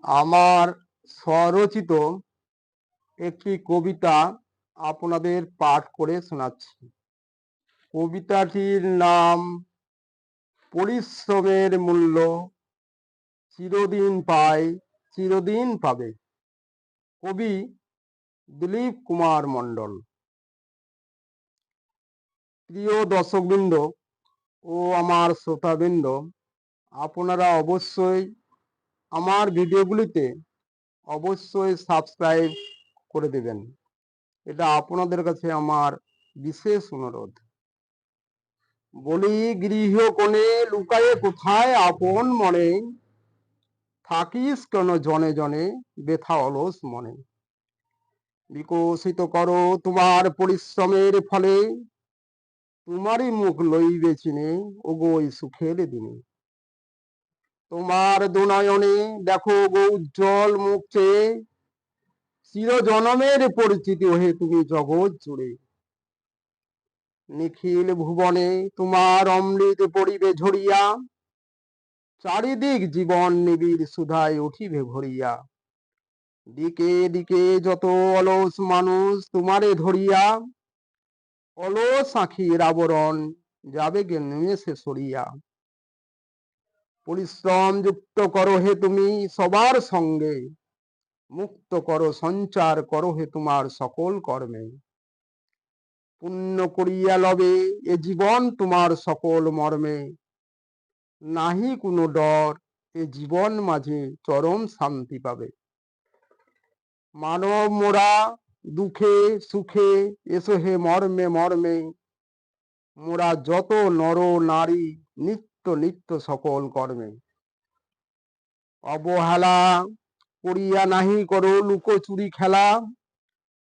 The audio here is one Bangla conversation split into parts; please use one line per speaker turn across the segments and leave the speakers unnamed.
আমার স্বরচিত একটি কবিতা আপনাদের পাঠ করে শোনাচ্ছি। কবিতাটির নাম পরিশ্রমের মূল্য চিরদিন পায় চিরদিন পাবে। কবি দিলীপ কুমার মণ্ডল। প্রিয় দর্শকবৃন্দ ও আমার শ্রোতাবৃন্দ, আপনারা অবশ্যই আমার ভিডিওগুলিতে অবশ্যই সাবস্ক্রাইব করে দেবেন। এটা আপনাদের কাছে আমার বিশেষ অনুরোধ। বলি গৃহকোণে লুকায়ে কোথায় আপন মনে, থাকিস কেন জনে জনে বেথা অলস মনে। বিকশিত করো তোমার পরিশ্রমের ফলে, তোমারই মুখ লইবে চিনে ওগো এই সুখের দিনে। তোমার দুনয়নে দেখো গো উজ্জ্বল মুখ চেয়ে, চিরজনমের পরিচিতি হয়ে তুমি জগৎ জুড়ে। নিখিল ভুবনে তোমার অমৃত পড়িবে ঝরিয়া, চারিদিক জীবন নিবিড় সুধায় উঠিবে ভরিয়া। দিকে দিকে যত অলস মানুষ তোমারে ধরিয়া, অলস আঁখির আবরণ যাবে গে নিমেষে সরিয়া। পরিশ্রম যুক্ত করো হে তুমি সবার সঙ্গে, মুক্ত করো সঞ্চার করো হে তোমার সকল কর্মে। পুণ্য করিয়া লবে এ জীবন তোমার সকল মর্মে, নাহি কোনো ডর এ জীবন মাঝে চরম শান্তি পাবে। মানব মোরা দুঃখে সুখে এসো হে মর্মে মর্মে, মোরা যত নর নারী নিত্য নিত্য সকল কর্মে। অবহেলা করিয়া নাহি করো লুকোচুরি খেলা,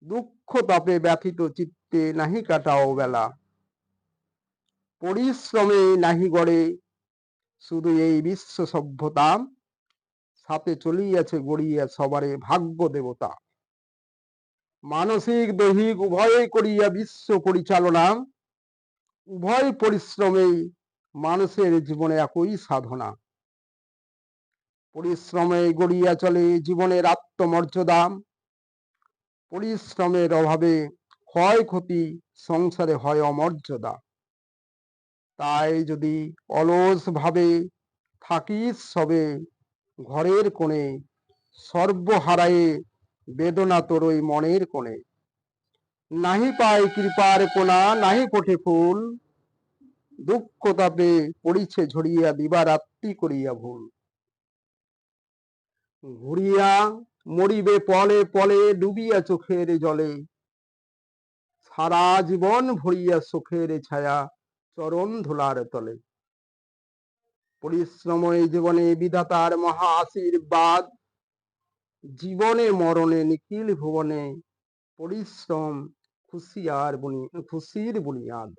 দুঃখ তাপে ব্যথিত চিত্তে নাহি কাটাও বেলা। পরিশ্রমে নাহি গড়ে শুধু এই বিশ্ব সভ্যতা, সাথে চলিয়াছে গড়িয়া সবারে ভাগ্য দেবতা। মানসিক দৈহিক উভয় করিয়া বিশ্ব পরিচালনা, উভয় পরিশ্রমেই মানুষের জীবনে একই সাধনা। পরিশ্রমে গড়িয়া চলে জীবনের আত্মমর্যাদা, পরিশ্রমের অভাবে ক্ষয়ক্ষতি সংসারে হয় অমর্যাদা। তাই যদি অলস ভাবে থাকিস সবে ঘরের কোণে, সর্বহারায়ে বেদনা তোর ওই মনের কোণে। নাহি পায় কৃপার কোনা নাহি ফোটে ফুল, দুঃখ তাপে পড়িছে ঝরিয়া দিবারাত্রি করিয়া ভুল। ঘুরিয়া মরিবে পলে পলে ডুবিয়া চোখের জলে, সারা জীবন ভরিয়া সুখের ছায়া চরণ ধুলার তলে। পরিশ্রম এই জীবনে বিধাতার মহা আশীর্বাদ, জীবনে মরণে নিখিল ভুবনে পরিশ্রম খুশির বুনিয়াদ।